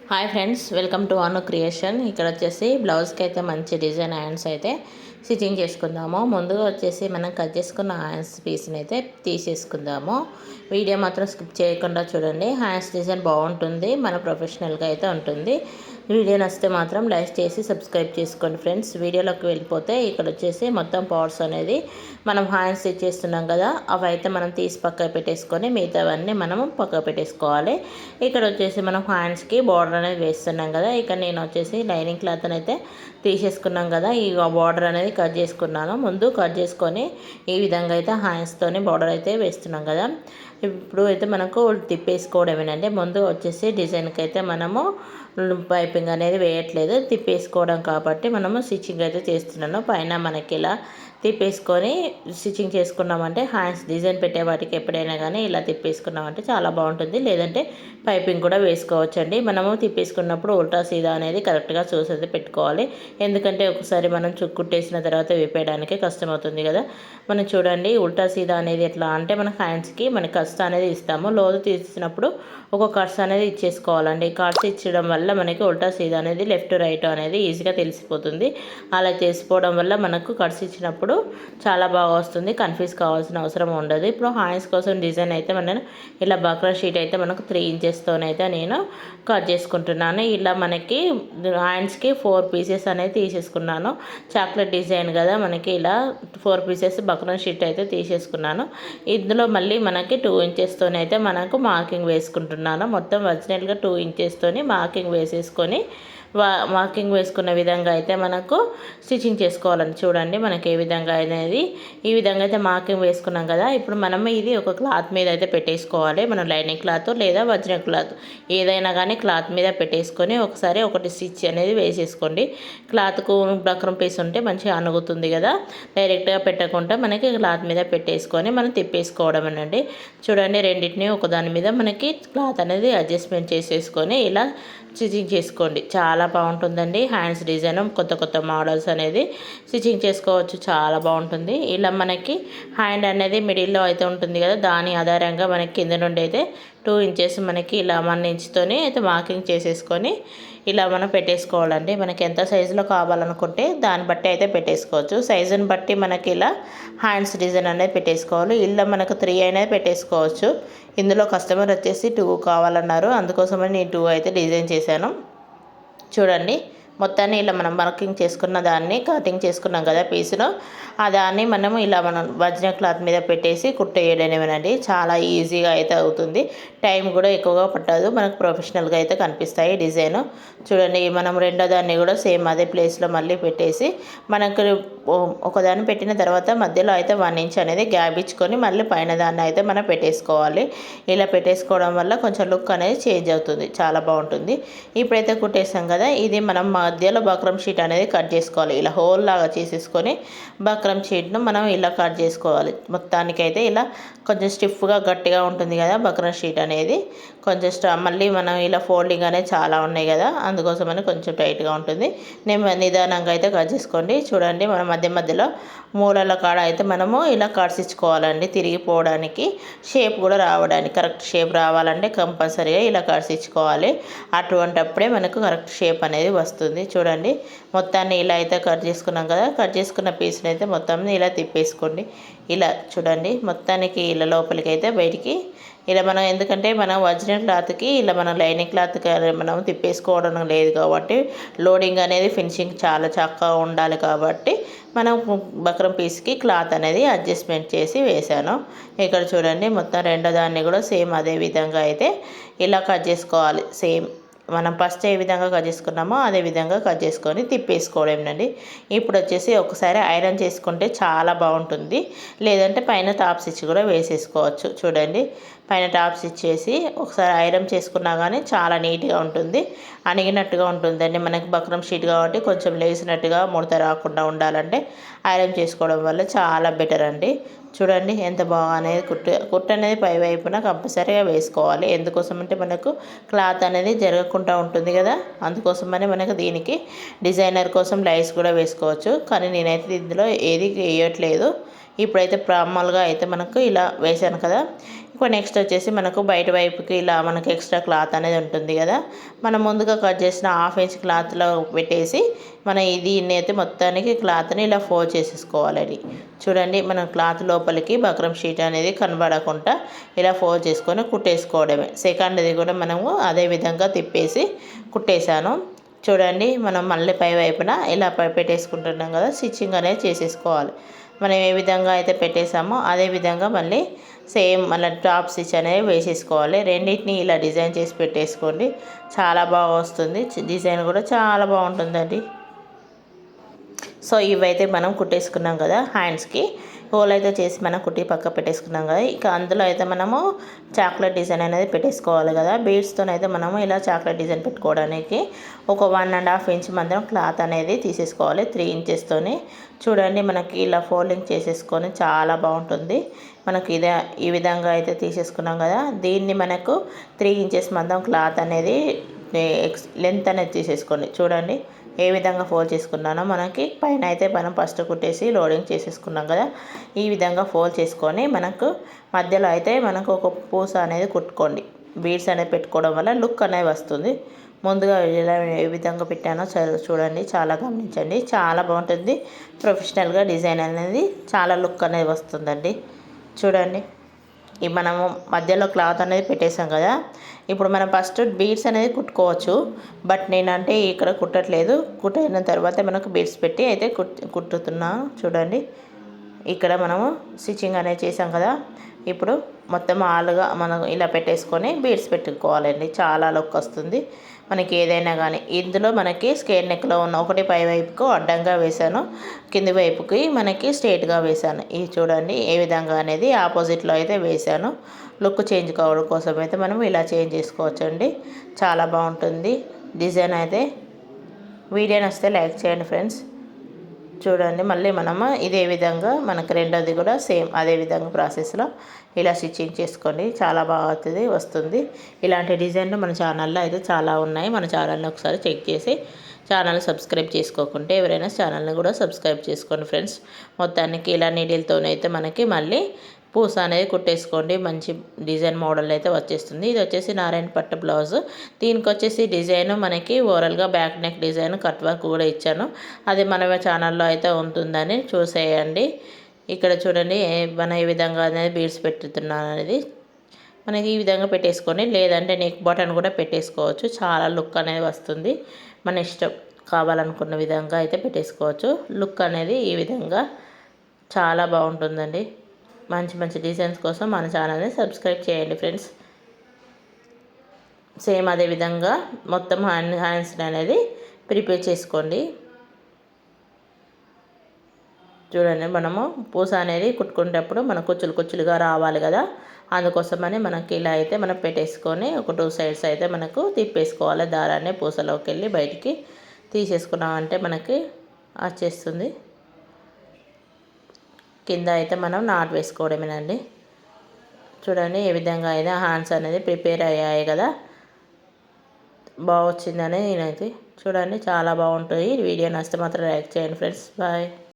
Hi friends, welcome to Anu creation. ఇక్కడ వచ్చేసి బ్లౌజ్కి అయితే మంచి డిజైన్ హ్యాండ్స్ అయితే స్టిచ్చింగ్ చేసుకుందాము. ముందుగా వచ్చేసి మనం కట్ చేసుకున్న హ్యాండ్స్ పీస్ని అయితే తీసేసుకుందాము. వీడియో మాత్రం స్కిప్ చేయకుండా చూడండి. హ్యాండ్స్ డిజైన్ బాగుంటుంది, మన ప్రొఫెషనల్గా అయితే ఉంటుంది. వీడియో నచ్చితే మాత్రం లైక్ చేసి సబ్స్క్రైబ్ చేసుకోండి ఫ్రెండ్స్. వీడియోలోకి వెళ్ళిపోతే ఇక్కడ వచ్చేసి మొత్తం పార్ట్స్ అనేది మనం హ్యాండ్స్ స్టిచ్ చేస్తున్నాం కదా, అవి అయితే మనం తీసి పక్క పెట్టేసుకొని మిగతావన్నీ మనం పక్క పెట్టేసుకోవాలి. ఇక్కడ వచ్చేసి మనం హ్యాండ్స్కి బార్డర్ అనేది వేస్తున్నాం కదా, ఇక్కడ నేను వచ్చేసి లైనింగ్ క్లాత్ అయితే తీసేసుకున్నాం కదా, ఈ బార్డర్ అనేది కట్ చేసుకున్నాను. ముందు కట్ చేసుకొని ఈ విధంగా అయితే హ్యాండ్స్తోని బార్డర్ అయితే వేస్తున్నాం కదా. ఇప్పుడు అయితే మనకు తిప్పేసుకోవడమేనండి. ముందు వచ్చేసి డిజైన్కి అయితే మనము పైపింగ్ అనేది వేయట్లేదు, తిప్పేసుకోవడం కాబట్టి మనము స్టిచ్చింగ్ అయితే చేస్తున్నాను. పైన మనకి ఇలా తిప్పేసుకొని స్టిచ్చింగ్ చేసుకున్నామంటే హ్యాండ్స్ డిజైన్ పెట్టే వాటికి ఎప్పుడైనా కానీ ఇలా తిప్పేసుకున్నామంటే చాలా బాగుంటుంది. లేదంటే పైపింగ్ కూడా వేసుకోవచ్చండి. మనము తిప్పేసుకున్నప్పుడు ఉల్టా సీదా అనేది కరెక్ట్గా చూసి అయితే పెట్టుకోవాలి. ఎందుకంటే ఒకసారి మనం చుక్కుట్టేసిన తర్వాత విప్పేయడానికి కష్టమవుతుంది కదా. మనం చూడండి, ఉల్టా సీదా అనేది ఎట్లా అంటే మన హ్యాండ్స్కి మన కట్స్ అనేది ఇస్తాము. లోతు తీసినప్పుడు ఒక కట్స్ అనేది ఇచ్చేసుకోవాలండి. కట్స్ ఇచ్చడం వల్ల మనకి ఉల్టా సీదా అనేది లెఫ్ట్ రైట్ అనేది ఈజీగా తెలిసిపోతుంది. అలా చేసుకోవడం వల్ల మనకు కట్స్ ఇచ్చినప్పుడు చాలా బాగా వస్తుంది, కన్ఫ్యూజ్ కావాల్సిన అవసరం ఉండదు. ఇప్పుడు హ్యాండ్స్ కోసం డిజైన్ అయితే మనం ఇలా బక్రా షీట్ అయితే మనకు 3 ఇంచెస్తోనైతే నేను కట్ చేసుకుంటున్నాను. ఇలా మనకి హ్యాండ్స్కి 4 పీసెస్ అనేది తీసేసుకున్నాను. చాక్లెట్ డిజైన్ కదా, మనకి ఇలా 4 పీసెస్ బక్రా షీట్ అయితే తీసేసుకున్నాను. ఇందులో మళ్ళీ మనకి 2 ఇంచెస్తోనైతే మనకు మార్కింగ్ వేసుకుంటున్నాను. మొత్తం ఒరిజినల్గా 2 ఇంచెస్తోని మార్కింగ్ వేసేసుకొని మార్కింగ్ వేసుకున్న విధంగా అయితే మనకు స్టిచ్చింగ్ చేసుకోవాలని చూడండి. మనకి ఏ విధంగా అనేది ఈ విధంగా అయితే మార్కింగ్ వేసుకున్నాం కదా. ఇప్పుడు మనం ఇది ఒక క్లాత్ మీద అయితే పెట్టేసుకోవాలి. మనం లైనింగ్ క్లాత్ లేదా ఒరిజినల్ క్లాత్ ఏదైనా కానీ క్లాత్ మీద పెట్టేసుకొని ఒకసారి ఒకటి స్టిచ్ అనేది వేసేసుకోండి. క్లాత్కు బక్రం పీస్ ఉంటే మంచిగా అనుగుతుంది కదా. డైరెక్ట్గా పెట్టకుండా మనకి క్లాత్ మీద పెట్టేసుకొని మనం తిప్పేసుకోవడం అనండి. చూడండి, రెండింటిని ఒకదాని మీద మనకి క్లాత్ అనేది అడ్జస్ట్మెంట్ చేసేసుకొని ఇలా స్టిచ్చింగ్ చేసుకోండి. చాలా బాగుంటుందండి. హ్యాండ్స్ డిజైన్ కొత్త కొత్త మోడల్స్ అనేది స్టిచ్చింగ్ చేసుకోవచ్చు, చాలా బాగుంటుంది. ఇలా మనకి హ్యాండ్ అనేది మిడిల్లో అయితే ఉంటుంది కదా, దాని ఆధారంగా మనకి కింద నుండి అయితే 2 ఇంచెస్ మనకి ఇలా 1 ఇంచ్తోని అయితే మార్కింగ్ చేసేసుకొని ఇలా మనం పెట్టేసుకోవాలండి. మనకి ఎంత సైజులో కావాలనుకుంటే దాన్ని బట్టి అయితే పెట్టేసుకోవచ్చు. సైజుని బట్టి మనకి ఇలా హ్యాండ్స్ డిజైన్ అనేది పెట్టేసుకోవాలి. ఇలా మనకు 3 అనేది పెట్టేసుకోవచ్చు. ఇందులో కస్టమర్ వచ్చేసి 2 కావాలన్నారు, అందుకోసమని నేను 2 అయితే డిజైన్ చేశాను. చూడండి, మొత్తాన్ని ఇలా మనం మార్కింగ్ చేసుకున్న దాన్ని కటింగ్ చేసుకున్నాం కదా పీసును, ఆ దాన్ని మనము ఇలా మనం ఒరిజినల్ క్లాత్ మీద పెట్టేసి కుట్టేయడమేనండి. చాలా ఈజీగా అయితే అవుతుంది, టైం కూడా ఎక్కువగా పట్టదు, మనకు ప్రొఫెషనల్గా అయితే కనిపిస్తాయి డిజైన్. చూడండి, మనం రెండో దాన్ని కూడా సేమ్ అదే ప్లేస్లో మళ్ళీ పెట్టేసి మనకు ఒకదాన్ని పెట్టిన తర్వాత మధ్యలో అయితే 1 ఇంచ్ అనేది గ్యాప్ ఇచ్చుకొని మళ్ళీ పైన దాన్ని అయితే మనం పెట్టేసుకోవాలి. ఇలా పెట్టేసుకోవడం వల్ల కొంచెం లుక్ అనేది చేంజ్ అవుతుంది, చాలా బాగుంటుంది. ఇప్పుడైతే కుట్టేసాం కదా, ఇది మనం మధ్యలో బక్రం షీట్ అనేది కట్ చేసుకోవాలి. ఇలా హోల్ లాగా చేసేసుకొని బక్రం షీట్ను మనం ఇలా కట్ చేసుకోవాలి. మొత్తానికైతే ఇలా కొంచెం స్టిఫ్గా గట్టిగా ఉంటుంది కదా బక్రం షీట్ అనేది, కొంచెం మళ్ళీ మనం ఇలా ఫోల్డింగ్ అనేది చాలా ఉన్నాయి కదా, అందుకోసమని కొంచెం టైట్గా ఉంటుంది. నేను నిదానంగా అయితే కట్ చేసుకోండి. చూడండి, మనం మధ్య మధ్యలో మూలల కాడ అయితే మనము ఇలా కట్స్ ఇచ్చుకోవాలండి. తిరిగిపోవడానికి, షేప్ కూడా రావడానికి, కరెక్ట్ షేప్ రావాలంటే కంపల్సరీగా ఇలా కట్స్ ఇచ్చుకోవాలి. అటువంటప్పుడే మనకు కరెక్ట్ షేప్ అనేది వస్తుంది. చూడండి, మొత్తాన్ని ఇలా అయితే కట్ చేసుకున్నాం కదా, కట్ చేసుకున్న పీస్ని అయితే మొత్తం ఇలా తిప్పేసుకోండి. ఇలా చూడండి, మొత్తానికి ఇలా లోపలికి అయితే బయటికి ఇలా మనం, ఎందుకంటే మనం ఒరిజినల్ క్లాత్కి ఇలా మనం లైనింగ్ క్లాత్కి మనం తిప్పేసుకోవడం లేదు కాబట్టి లోడింగ్ అనేది ఫినిషింగ్ చాలా చక్కగా ఉండాలి కాబట్టి మనం బక్రం పీస్కి క్లాత్ అనేది అడ్జస్ట్మెంట్ చేసి వేసాను. ఇక్కడ చూడండి, మొత్తం రెండో దాన్ని కూడా సేమ్ అదే విధంగా అయితే ఇలా కట్ చేసుకోవాలి. సేమ్ మనం ఫస్ట్ ఏ విధంగా కట్ చేసుకున్నామో అదే విధంగా కట్ చేసుకొని తిప్పేసుకోవడమేనండి. ఇప్పుడు వచ్చేసి ఒకసారి ఐరన్ చేసుకుంటే చాలా బాగుంటుంది, లేదంటే పైన టాప్ స్టిచ్ కూడా వేసేసుకోవచ్చు. చూడండి, పైన టాప్ స్టిచ్ చేసి ఒకసారి ఐరన్ చేసుకున్నా కానీ చాలా నీట్గా ఉంటుంది, అణిగినట్టుగా ఉంటుందండి. మనకి బక్రం షీట్ కాబట్టి కొంచెం లేసినట్టుగా ముడత రాకుండా ఉండాలంటే ఐరన్ చేసుకోవడం వల్ల చాలా బెటర్ అండి. చూడండి, ఎంత బాగా అనేది కుట్టు అనేది పై వైపున కంపల్సరీగా వేసుకోవాలి. ఎందుకోసం అంటే మనకు క్లాత్ అనేది జరగకుండా ఉంటుంది కదా, అందుకోసమని మనకు దీనికి డిజైనర్ కోసం లైస్ కూడా వేసుకోవచ్చు, కానీ నేనైతే ఇందులో ఏది వేయట్లేదు. ఇప్పుడైతే ప్రామల్గా అయితే మనకు ఇలా వేసాను కదా, ఇప్పుడు నెక్స్ట్ వచ్చేసి మనకు బయట వైపుకి ఇలా మనకు ఎక్స్ట్రా క్లాత్ అనేది ఉంటుంది కదా, మనం ముందుగా కట్ చేసిన 1/2 ఇంచ్ క్లాత్లో పెట్టేసి మనం దీన్ని అయితే మొత్తానికి క్లాత్ని ఇలా ఫోల్డ్ చేసేసుకోవాలండి. చూడండి, మనం క్లాత్ లోపలికి బక్రం షీట్ అనేది కనబడకుండా ఇలా ఫోల్డ్ చేసుకొని కుట్టేసుకోవడమే. సెకండ్ది కూడా మనము అదే విధంగా తిప్పేసి కుట్టేశాను. చూడండి, మనం మళ్ళీ పై వైపున ఇలా పెట్టేసుకుంటున్నాం కదా, స్టిచ్చింగ్ అనేది చేసేసుకోవాలి. మనం ఏ విధంగా అయితే పెట్టేసామో అదే విధంగా మళ్ళీ సేమ్ మళ్ళీ టాప్ స్టిచ్ అనేది వేసేసుకోవాలి. రెండింటిని ఇలా డిజైన్ చేసి పెట్టేసుకోండి, చాలా బాగా వస్తుంది. డిజైన్ కూడా చాలా బాగుంటుందండి. సో ఇవైతే మనం కుట్టేసుకున్నాం కదా, హ్యాండ్స్కి హోల్ అయితే చేసి మనం కుట్టి పక్క పెట్టేసుకున్నాం కదా. ఇక అందులో అయితే మనము చాక్లెట్ డిజైన్ అనేది పెట్టేసుకోవాలి కదా. బీడ్స్తో అయితే మనము ఇలా చాక్లెట్ డిజైన్ పెట్టుకోవడానికి ఒక 1.5 ఇంచ్ మందం క్లాత్ అనేది తీసేసుకోవాలి, 3 ఇంచెస్తోని. చూడండి, మనకి ఇలా ఫోల్డింగ్ చేసేసుకొని చాలా బాగుంటుంది. మనకి ఈ విధంగా అయితే తీసేసుకున్నాం కదా. దీన్ని మనకు 3 ఇంచెస్ మందం క్లాత్ అనేది లెంత్ అనేది తీసేసుకోండి. చూడండి ఏ విధంగా ఫోల్డ్ చేసుకున్నానో. మనకి పైన అయితే మనం ఫస్ట్ కుట్టేసి లోడింగ్ చేసేసుకున్నాం కదా, ఈ విధంగా ఫోల్డ్ చేసుకొని మనకు మధ్యలో అయితే మనకు ఒక పూస అనేది కుట్టుకోండి. బీడ్స్ అనేది పెట్టుకోవడం వల్ల లుక్ అనేది వస్తుంది. ముందుగా ఇలా ఏ విధంగా పెట్టానో చూడండి, చాలా గమనించండి, చాలా బాగుంటుంది. ప్రొఫెషనల్గా డిజైన్ అనేది చాలా లుక్ అనేది వస్తుందండి. చూడండి, ఈ మనము మధ్యలో క్లాత్ అనేది పెట్టేసాం కదా. ఇప్పుడు మనం ఫస్ట్ బీడ్స్ అనేది కుట్టుకోవచ్చు, బట్ నేనంటే ఇక్కడ కుట్టట్లేదు. కుట్టిన తర్వాత మనకు బీడ్స్ పెట్టి అయితే కుట్టుతున్నా. చూడండి, ఇక్కడ మనము స్టిచ్చింగ్ అనేది చేసాం కదా. ఇప్పుడు మొత్తం ఆలుగా మనం ఇలా పెట్టేసుకొని బీడ్స్ పెట్టుకోవాలండి, చాలా లుక్ వస్తుంది మనకి ఏదైనా కానీ. ఇందులో మనకి స్క్వేర్ నెక్లో ఉన్న ఒకటి పై వైపుకు అడ్డంగా వేసాను, కింది వైపుకి మనకి స్ట్రైట్గా వేసాను. ఇది చూడండి ఏ విధంగా అనేది ఆపోజిట్లో అయితే వేసాను. లుక్ చేంజ్ కావడం కోసం అయితే మనం ఇలా చేంజ్ చేసుకోవచ్చండి, చాలా బాగుంటుంది డిజైన్ అయితే. వీడియో నచ్చితే లైక్ చేయండి ఫ్రెండ్స్. చూడండి, మళ్ళీ మనము ఇదే విధంగా మనకు రెండోది కూడా సేమ్ అదే విధంగా ప్రాసెస్లో ఇలా స్టిచ్చింగ్ చేసుకోండి, చాలా బాగా వస్తుంది. ఇలాంటి డిజైన్లు మన ఛానల్లో అయితే చాలా ఉన్నాయి. మన ఛానల్ని ఒకసారి చెక్ చేసి ఛానల్ సబ్స్క్రైబ్ చేసుకోకుంటే ఎవరైనా ఛానల్ని కూడా సబ్స్క్రైబ్ చేసుకోండి ఫ్రెండ్స్. మొత్తానికి ఇలా నీడిల్తోనైతే మనకి మళ్ళీ పూస అనేది కుట్టేసుకోండి, మంచి డిజైన్ మోడల్ అయితే వచ్చేస్తుంది. ఇది వచ్చేసి నారాయణ పట్టు బ్లౌజ్. దీనికి వచ్చేసి డిజైన్ మనకి ఓవరాల్గా back neck design cut work కూడా ఇచ్చాను, అది మన ఛానల్లో అయితే ఉంటుందని చూసేయండి. ఇక్కడ చూడండి మన ఈ విధంగా అనేది బీడ్స్ పెట్టుతున్నాను అనేది మనకి ఈ విధంగా పెట్టేసుకొని, లేదంటే నెక్ బటన్ కూడా పెట్టేసుకోవచ్చు, చాలా లుక్ అనేది వస్తుంది. మన ఇష్టం, కావాలనుకున్న విధంగా అయితే పెట్టేసుకోవచ్చు. లుక్ అనేది ఈ విధంగా చాలా బాగుంటుందండి. మంచి మంచి డిజైన్స్ కోసం మన ఛానల్ని సబ్స్క్రైబ్ చేయండి ఫ్రెండ్స్. సేమ్ అదే విధంగా మొత్తం హ్యాండ్స్ అనేది ప్రిపేర్ చేసుకోండి. చూడండి, మనము పూస అనేది కుట్టుకునేటప్పుడు మనకు కుచ్చులుగా రావాలి కదా, అందుకోసమని మనకి ఇలా అయితే మనం పెట్టేసుకొని ఒక 2 సైడ్స్ అయితే మనకు తిప్పేసుకోవాలి. దారాన్ని పూసలోకి వెళ్ళి బయటికి తీసేసుకున్నామంటే మనకి వచ్చేస్తుంది. కింద అయితే మనం నాట్ వేసుకోవడమేనండి. చూడండి ఏ విధంగా అయితే హ్యాండ్స్ అనేది ప్రిపేర్ అయ్యాయి కదా, బాగా వచ్చిందని నేనైతే. చూడండి చాలా బాగుంటుంది. వీడియో నచ్చితే మాత్రం లైక్ చేయండి ఫ్రెండ్స్. బాయ్.